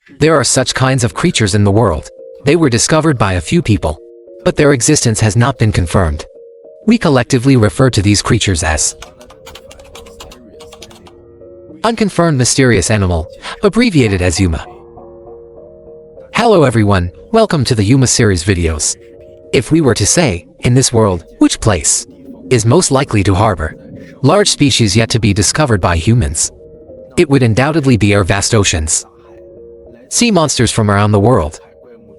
There are such kinds of creatures in the world. They were discovered by a few people, but their existence has not been confirmed. We collectively refer to these creatures as unconfirmed mysterious animal, abbreviated as UMA. Hello everyone, welcome to the UMA series videos. If we were to say, in this world, which place is most likely to harbor large species yet to be discovered by humans, it would undoubtedly be our vast oceans. Sea monsters from around the world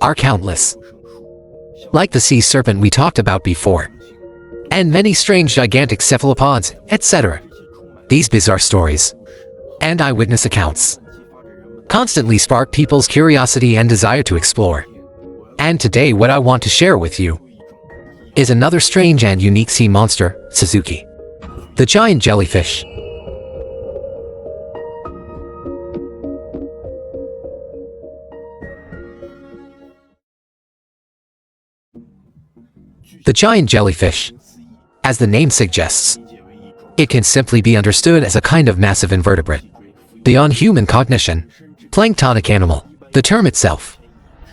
are countless, like the sea serpent we talked about before, and many strange gigantic cephalopods, etc. These bizarre stories and eyewitness accounts constantly spark people's curiosity and desire to explore. And today what I want to share with you is another strange and unique sea monster, Suzuki, the giant jellyfish. The giant jellyfish, as the name suggests, it can simply be understood as a kind of massive invertebrate, beyond human cognition, planktonic animal. The term itself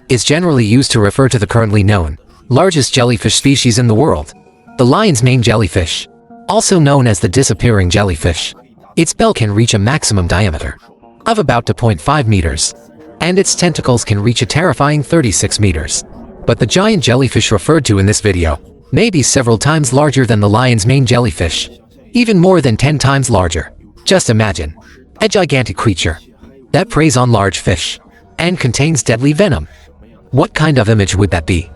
is generally used to refer to the currently known largest jellyfish species in the world, the lion's mane jellyfish, also known as the disappearing jellyfish. Its bell can reach a maximum diameter of about 2.5 meters, and its tentacles can reach a terrifying 36 meters. But the giant jellyfish referred to in this video may be several times larger than the lion's mane jellyfish, even more than 10 times larger. Just imagine a gigantic creature that preys on large fish and contains deadly venom. What kind of image would that be?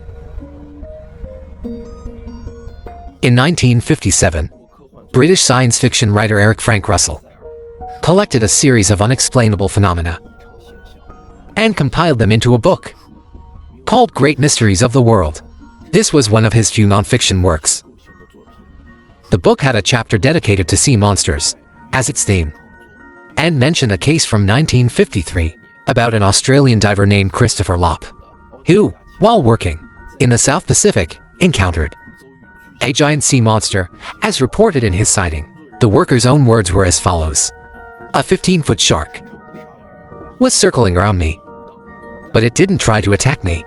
In 1957, British science fiction writer Eric Frank Russell collected a series of unexplainable phenomena and compiled them into a book called Great Mysteries of the World. This was one of his few non-fiction works. The book had a chapter dedicated to sea monsters as its theme, and mentioned a case from 1953 about an Australian diver named Christopher Lopp, who, while working in the South Pacific, encountered a giant sea monster, as reported in his sighting. The worker's own words were as follows: "A 15-foot shark was circling around me, but it didn't try to attack me.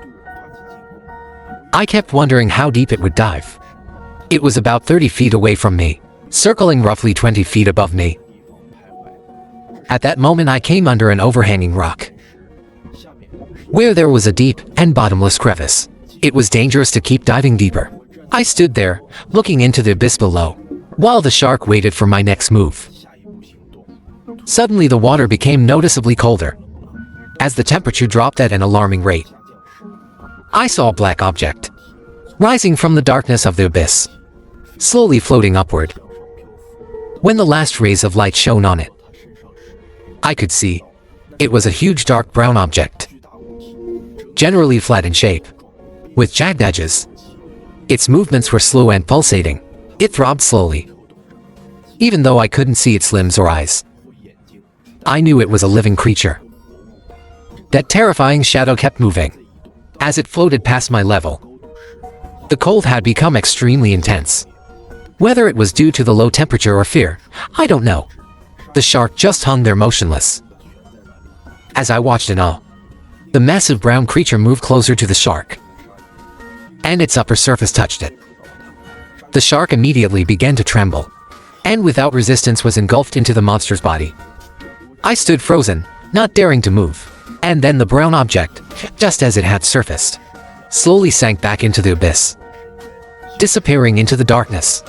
I kept wondering how deep it would dive. It was about 30 feet away from me, circling roughly 20 feet above me. At that moment I came under an overhanging rock, where there was a deep and bottomless crevice. It was dangerous to keep diving deeper. I stood there, looking into the abyss below, while the shark waited for my next move. Suddenly the water became noticeably colder, as the temperature dropped at an alarming rate. I saw a black object rising from the darkness of the abyss, slowly floating upward. When the last rays of light shone on it, I could see it was a huge dark brown object, generally flat in shape, with jagged edges. Its movements were slow and pulsating. It throbbed slowly, even though I couldn't see its limbs or eyes. I knew it was a living creature. That terrifying shadow kept moving as it floated past my level. The cold had become extremely intense. Whether it was due to the low temperature or fear, I don't know. The shark just hung there motionless. As I watched in awe, the massive brown creature moved closer to the shark, and its upper surface touched it. The shark immediately began to tremble, and without resistance was engulfed into the monster's body. I stood frozen, not daring to move, and then the brown object, just as it had surfaced, slowly sank back into the abyss, disappearing into the darkness.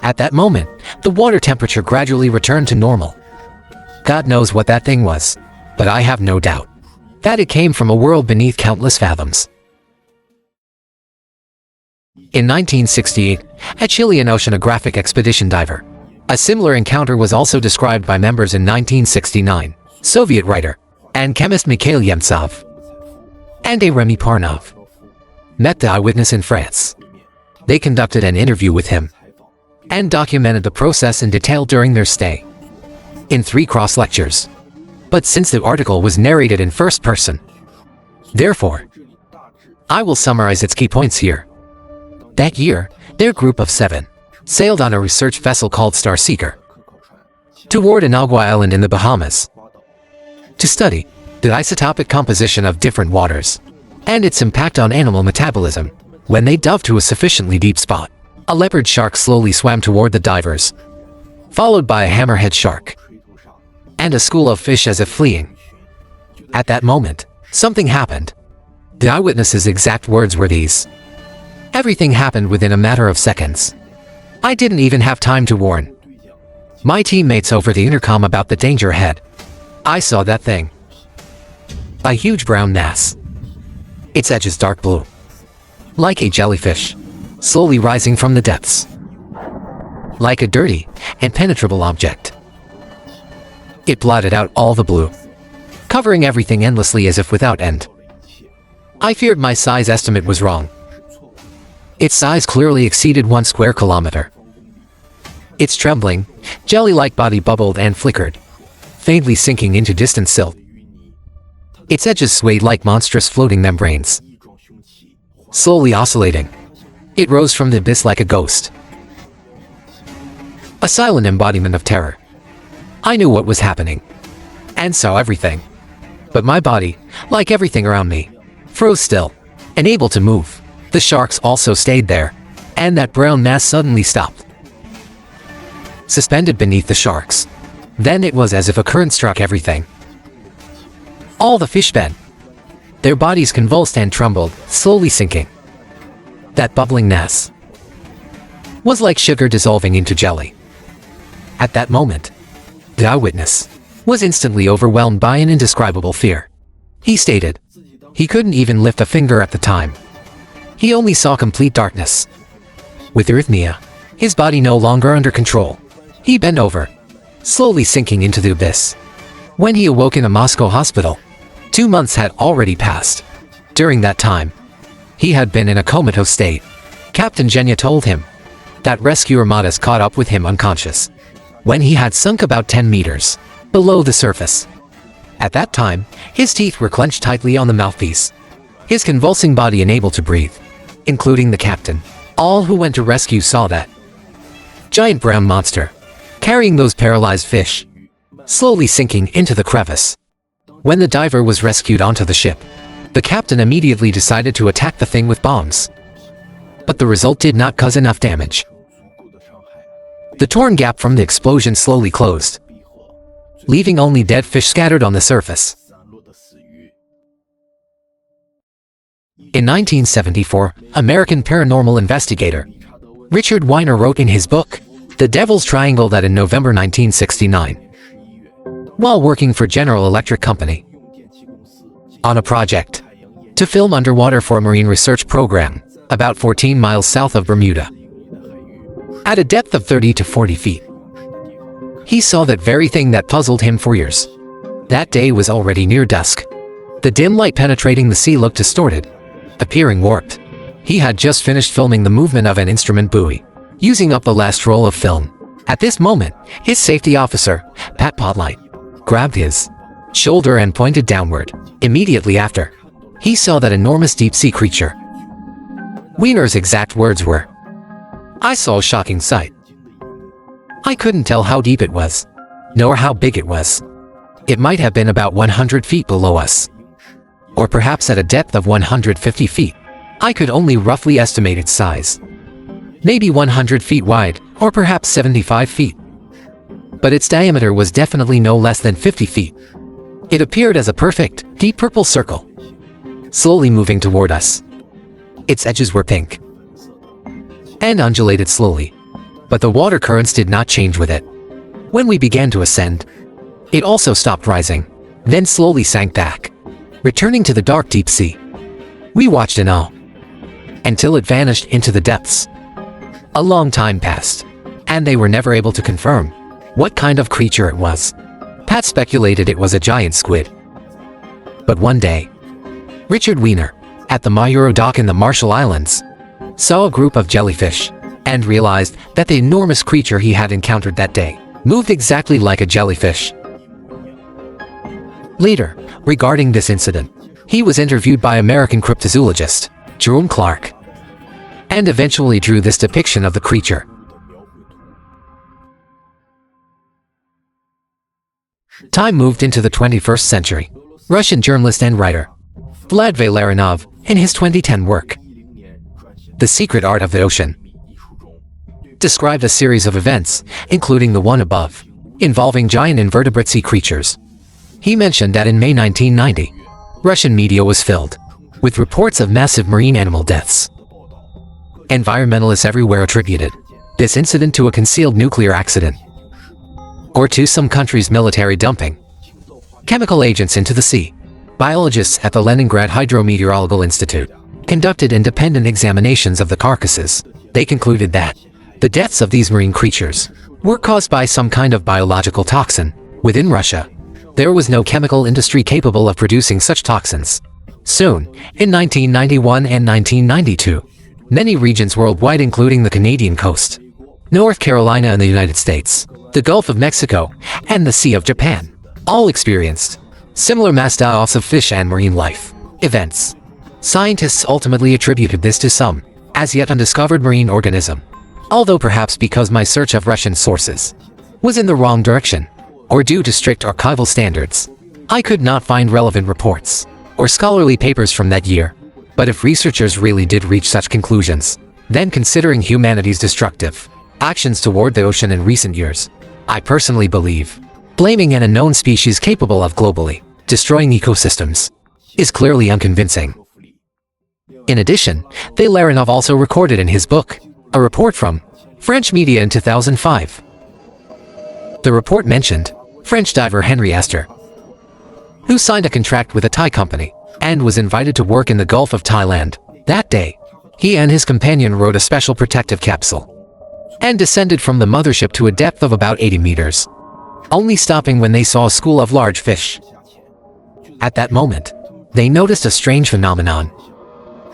At that moment, the water temperature gradually returned to normal. God knows what that thing was, but I have no doubt that it came from a world beneath countless fathoms. In 1968, a Chilean oceanographic expedition diver. A similar encounter was also described by members in 1969, Soviet writer and chemist Mikhail Yemtsov and Remy Parnov met the eyewitness in France. They conducted an interview with him and documented the process in detail during their stay in 3 cross lectures. But since the article was narrated in first person, therefore, I will summarize its key points here. That year, their group of 7 sailed on a research vessel called Star Seeker toward Inagua Island in the Bahamas to study the isotopic composition of different waters, and its impact on animal metabolism. When they dove to a sufficiently deep spot, a leopard shark slowly swam toward the divers, followed by a hammerhead shark, and a school of fish as if fleeing. At that moment, something happened. The eyewitness's exact words were these: "Everything happened within a matter of seconds. I didn't even have time to warn my teammates over the intercom about the danger ahead. I saw that thing. A huge brown mass. Its edges dark blue, like a jellyfish, slowly rising from the depths, like a dirty, impenetrable object. It blotted out all the blue, covering everything endlessly as if without end. I feared my size estimate was wrong. Its size clearly exceeded 1 square kilometer. Its trembling, jelly-like body bubbled and flickered, faintly sinking into distant silt. Its edges swayed like monstrous floating membranes. Slowly oscillating, it rose from the abyss like a ghost, a silent embodiment of terror. I knew what was happening, and saw everything. But my body, like everything around me, froze still, unable to move. The sharks also stayed there, and that brown mass suddenly stopped, suspended beneath the sharks. Then it was as if a current struck everything. All the fish bent. Their bodies convulsed and trembled, slowly sinking. That bubbling mass was like sugar dissolving into jelly. At that moment, the eyewitness was instantly overwhelmed by an indescribable fear. He stated he couldn't even lift a finger at the time. He only saw complete darkness. With arrhythmia, his body no longer under control, he bent over, slowly sinking into the abyss. When he awoke in a Moscow hospital, 2 months had already passed. During that time, he had been in a comatose state. Captain Zhenya told him that rescuer Matas caught up with him unconscious when he had sunk about 10 meters below the surface. At that time, his teeth were clenched tightly on the mouthpiece, his convulsing body unable to breathe, including the captain. All who went to rescue saw that giant brown monster, carrying those paralyzed fish, slowly sinking into the crevice. When the diver was rescued onto the ship, the captain immediately decided to attack the thing with bombs. But the result did not cause enough damage. The torn gap from the explosion slowly closed, leaving only dead fish scattered on the surface. In 1974, American paranormal investigator Richard Weiner wrote in his book, The Devil's Triangle, that in November 1969, while working for General Electric Company on a project to film underwater for a marine research program about 14 miles south of Bermuda, at a depth of 30 to 40 feet, he saw that very thing that puzzled him for years. That day was already near dusk. The dim light penetrating the sea looked distorted, appearing warped. He had just finished filming the movement of an instrument buoy, using up the last roll of film. At this moment, his safety officer, Pat Potlight, grabbed his shoulder and pointed downward. Immediately after, he saw that enormous deep-sea creature. Weiner's exact words were, "I saw a shocking sight. I couldn't tell how deep it was, nor how big it was. It might have been about 100 feet below us, or perhaps at a depth of 150 feet. I could only roughly estimate its size. Maybe 100 feet wide, or perhaps 75 feet. But its diameter was definitely no less than 50 feet. It appeared as a perfect, deep purple circle, slowly moving toward us. Its edges were pink and undulated slowly, but the water currents did not change with it. When we began to ascend, it also stopped rising, then slowly sank back, returning to the dark deep sea. We watched in awe until it vanished into the depths. A long time passed, and they were never able to confirm what kind of creature it was. Pat speculated it was a giant squid. But one day, Richard Weiner, at the Mayuro dock in the Marshall Islands, saw a group of jellyfish and realized that the enormous creature he had encountered that day moved exactly like a jellyfish. Later, regarding this incident, he was interviewed by American cryptozoologist Jerome Clark, and eventually drew this depiction of the creature. Time moved into the 21st century. Russian journalist and writer Vlad Valeranov in his 2010 work, The Secret Art of the Ocean, described a series of events, including the one above, involving giant invertebrate sea creatures. He mentioned that in May 1990, Russian media was filled with reports of massive marine animal deaths. Environmentalists everywhere attributed this incident to a concealed nuclear accident, or to some country's military dumping chemical agents into the sea. Biologists at the Leningrad Hydrometeorological Institute conducted independent examinations of the carcasses. They concluded that the deaths of these marine creatures were caused by some kind of biological toxin. Within Russia, there was no chemical industry capable of producing such toxins. Soon, in 1991 and 1992, many regions worldwide, including the Canadian coast, North Carolina and the United States, the Gulf of Mexico, and the Sea of Japan, all experienced similar mass die-offs of fish and marine life events. Scientists ultimately attributed this to some as yet undiscovered marine organism, although perhaps because my search of Russian sources was in the wrong direction, or due to strict archival standards, I could not find relevant reports or scholarly papers from that year. But if researchers really did reach such conclusions, then considering humanity's destructive actions toward the ocean in recent years, I personally believe blaming an unknown species capable of globally destroying ecosystems is clearly unconvincing. In addition, Valeranov also recorded in his book a report from French media in 2005. The report mentioned French diver Henry Astor, who signed a contract with a Thai company and was invited to work in the Gulf of Thailand. That day, he and his companion rode a special protective capsule and descended from the mothership to a depth of about 80 meters, only stopping when they saw a school of large fish. At that moment, they noticed a strange phenomenon.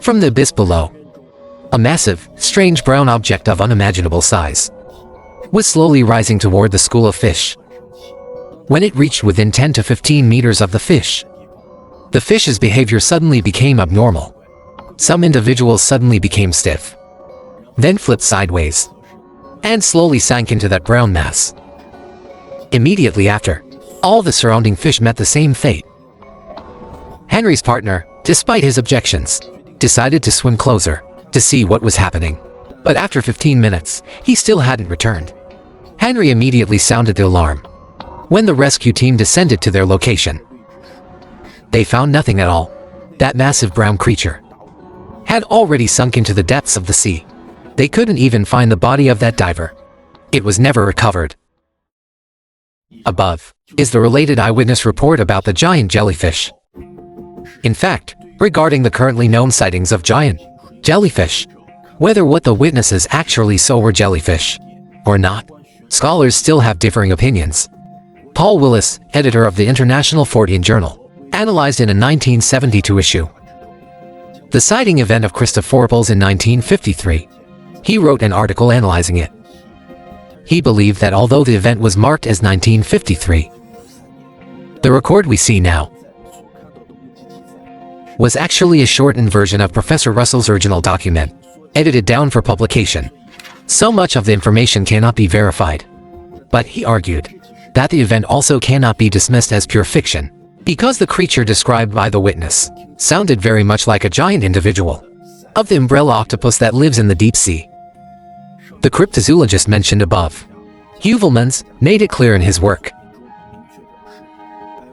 From the abyss below, a massive, strange brown object of unimaginable size was slowly rising toward the school of fish. When it reached within 10 to 15 meters of the fish's behavior suddenly became abnormal. Some individuals suddenly became stiff, then flipped sideways, and slowly sank into that brown mass. Immediately after, all the surrounding fish met the same fate. Henry's partner, despite his objections, decided to swim closer to see what was happening. But after 15 minutes, he still hadn't returned. Henry immediately sounded the alarm. When the rescue team descended to their location, they found nothing at all. That massive brown creature had already sunk into the depths of the sea. They couldn't even find the body of that diver. It was never recovered. Above is the related eyewitness report about the giant jellyfish. In fact, regarding the currently known sightings of giant jellyfish, whether what the witnesses actually saw were jellyfish or not, scholars still have differing opinions. Paul Willis, editor of the International Fortean Journal, analyzed in a 1972 issue the sighting event of Christophoropolis in 1953. He wrote an article analyzing it. He believed that although the event was marked as 1953, the record we see now was actually a shortened version of Professor Russell's original document, edited down for publication. So much of the information cannot be verified. But he argued that the event also cannot be dismissed as pure fiction, because the creature described by the witness sounded very much like a giant individual of the umbrella octopus that lives in the deep sea. The cryptozoologist mentioned above, Heuvelmans, made it clear in his work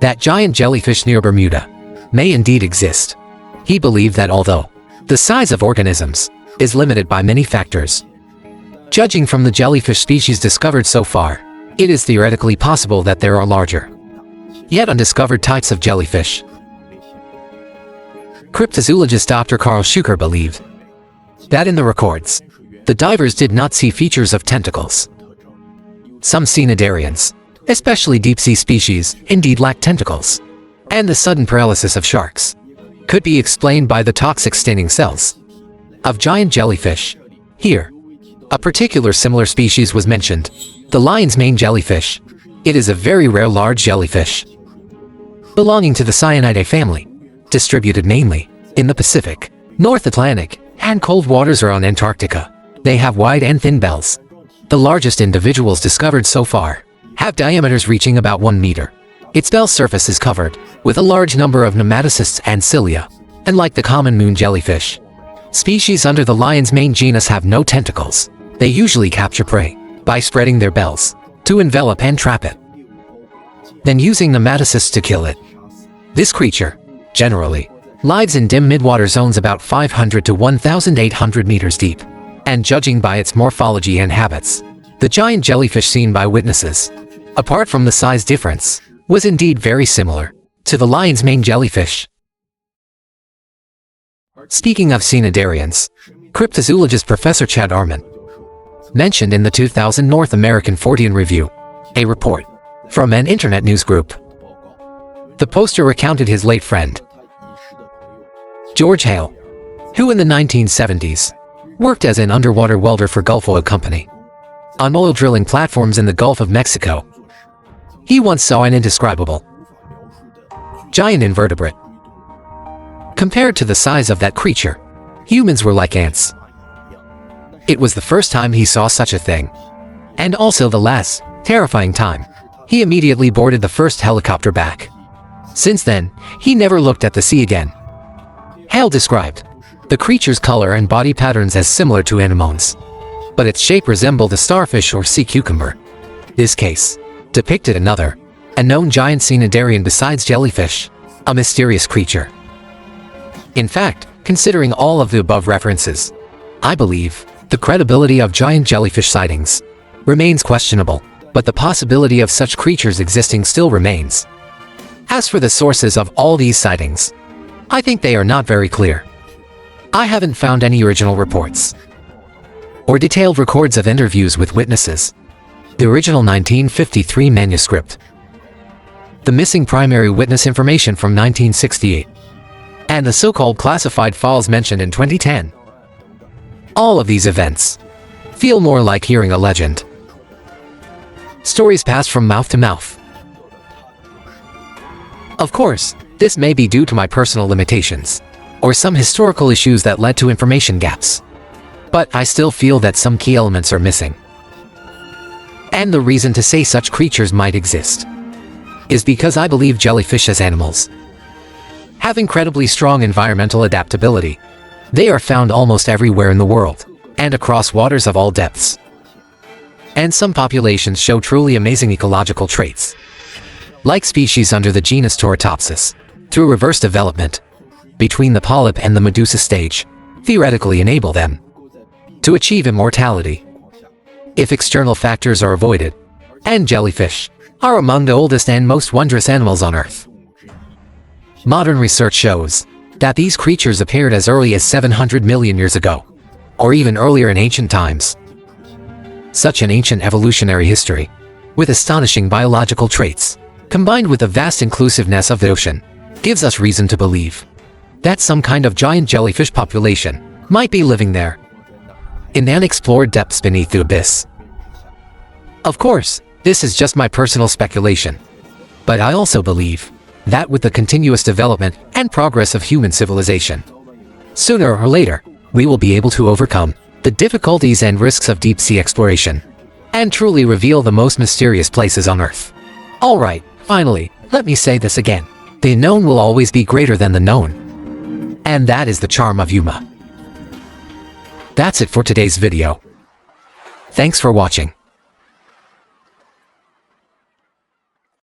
that giant jellyfish near Bermuda may indeed exist. He believed that although the size of organisms is limited by many factors, judging from the jellyfish species discovered so far, it is theoretically possible that there are larger, yet undiscovered types of jellyfish. Cryptozoologist Dr. Carl Schuker believed that in the records, the divers did not see features of tentacles. Some cnidarians, especially deep-sea species, indeed lack tentacles, and the sudden paralysis of sharks could be explained by the toxic staining cells of giant jellyfish. Here, a particular similar species was mentioned, the lion's mane jellyfish. It is a very rare large jellyfish belonging to the Cyanidae family, distributed mainly in the Pacific, North Atlantic, and cold waters around Antarctica. They have wide and thin bells. The largest individuals discovered so far have diameters reaching about 1 meter. Its bell surface is covered with a large number of nematocysts and cilia, and like the common moon jellyfish, species under the lion's mane genus have no tentacles. They usually capture prey by spreading their bells to envelop and trap it, then using nematocysts to kill it. This creature, generally, lives in dim midwater zones about 500 to 1,800 meters deep, and judging by its morphology and habits, the giant jellyfish seen by witnesses, apart from the size difference, was indeed very similar to the lion's mane jellyfish. Speaking of cnidarians, cryptozoologist Professor Chad Arman mentioned in the 2000 North American Fortean Review, a report from an internet news group. The poster recounted his late friend, George Hale, who in the 1970s worked as an underwater welder for Gulf Oil Company on oil drilling platforms in the Gulf of Mexico. He once saw an indescribable giant invertebrate. Compared to the size of that creature, humans were like ants. It was the first time he saw such a thing, and also the last terrifying time. He immediately boarded the first helicopter back. Since then, he never looked at the sea again. Hale described the creature's color and body patterns as similar to anemones, but its shape resembled a starfish or sea cucumber. This case depicted another, a known giant cnidarian besides jellyfish, a mysterious creature. In fact, considering all of the above references, I believe the credibility of giant jellyfish sightings remains questionable, but the possibility of such creatures existing still remains. As for the sources of all these sightings, I think they are not very clear. I haven't found any original reports or detailed records of interviews with witnesses. The original 1953 manuscript, the missing primary witness information from 1968, and the so-called classified files mentioned in 2010. All of these events feel more like hearing a legend. Stories passed from mouth to mouth. Of course, this may be due to my personal limitations, or some historical issues that led to information gaps. But I still feel that some key elements are missing. And the reason to say such creatures might exist is because I believe jellyfish as animals have incredibly strong environmental adaptability. They are found almost everywhere in the world, and across waters of all depths. And some populations show truly amazing ecological traits, like species under the genus Tortopsis, through reverse development between the polyp and the medusa stage, theoretically enable them to achieve immortality if external factors are avoided. And jellyfish are among the oldest and most wondrous animals on Earth. Modern research shows that these creatures appeared as early as 700 million years ago, or even earlier in ancient times. Such an ancient evolutionary history, with astonishing biological traits, combined with the vast inclusiveness of the ocean, gives us reason to believe that some kind of giant jellyfish population might be living there, in the unexplored depths beneath the abyss. Of course, this is just my personal speculation, but I also believe that with the continuous development and progress of human civilization, sooner or later, we will be able to overcome the difficulties and risks of deep-sea exploration, and truly reveal the most mysterious places on Earth. Alright, finally, let me say this again. The unknown will always be greater than the known. And that is the charm of Yuma. That's it for today's video. Thanks for watching.